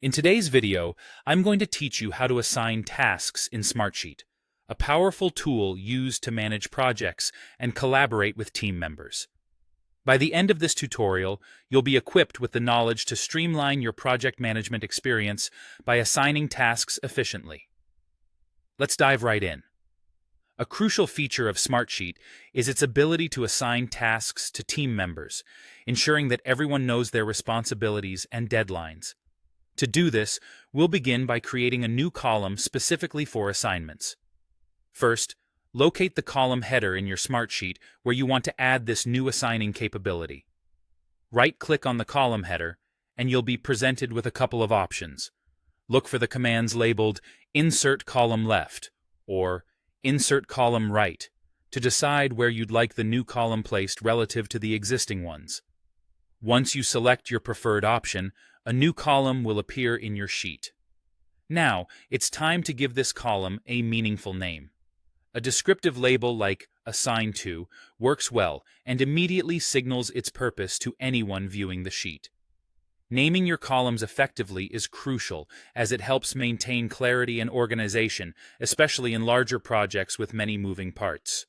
In today's video, I'm going to teach you how to assign tasks in Smartsheet, a powerful tool used to manage projects and collaborate with team members. By the end of this tutorial, you'll be equipped with the knowledge to streamline your project management experience by assigning tasks efficiently. Let's dive right in. A crucial feature of Smartsheet is its ability to assign tasks to team members, ensuring that everyone knows their responsibilities and deadlines. To do this, we'll begin by creating a new column specifically for assignments. First, locate the column header in your Smartsheet where you want to add this new assigning capability. Right-click on the column header, and you'll be presented with a couple of options. Look for the commands labeled Insert Column Left or Insert Column Right to decide where you'd like the new column placed relative to the existing ones. Once you select your preferred option, a new column will appear in your sheet. Now, it's time to give this column a meaningful name. A descriptive label like Assign To works well and immediately signals its purpose to anyone viewing the sheet. Naming your columns effectively is crucial as it helps maintain clarity and organization, especially in larger projects with many moving parts.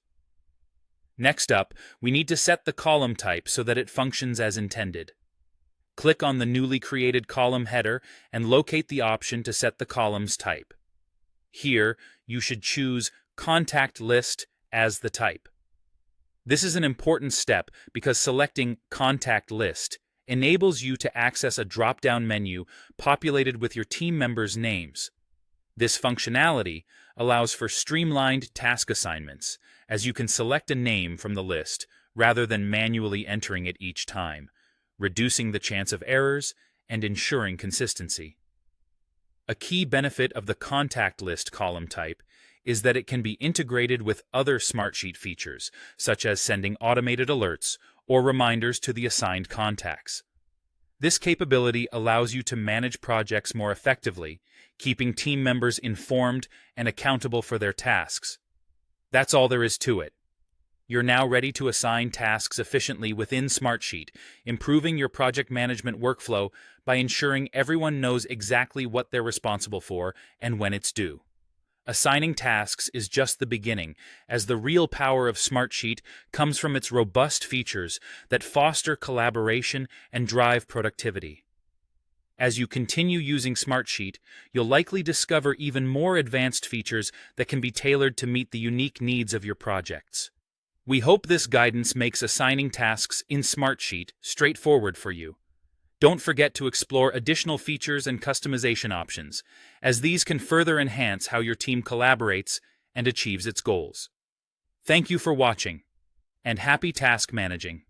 Next up, we need to set the column type so that it functions as intended. Click on the newly created column header and locate the option to set the column's type. Here, you should choose Contact List as the type. This is an important step because selecting Contact List enables you to access a drop-down menu populated with your team members' names. This functionality allows for streamlined task assignments, as you can select a name from the list rather than manually entering it each time, reducing the chance of errors and ensuring consistency. A key benefit of the Contact List column type is that it can be integrated with other Smartsheet features, such as sending automated alerts or reminders to the assigned contacts. This capability allows you to manage projects more effectively, keeping team members informed and accountable for their tasks. That's all there is to it. You're now ready to assign tasks efficiently within Smartsheet, improving your project management workflow by ensuring everyone knows exactly what they're responsible for and when it's due. Assigning tasks is just the beginning, as the real power of Smartsheet comes from its robust features that foster collaboration and drive productivity. As you continue using Smartsheet, you'll likely discover even more advanced features that can be tailored to meet the unique needs of your projects. We hope this guidance makes assigning tasks in Smartsheet straightforward for you. Don't forget to explore additional features and customization options, as these can further enhance how your team collaborates and achieves its goals. Thank you for watching, and happy task managing.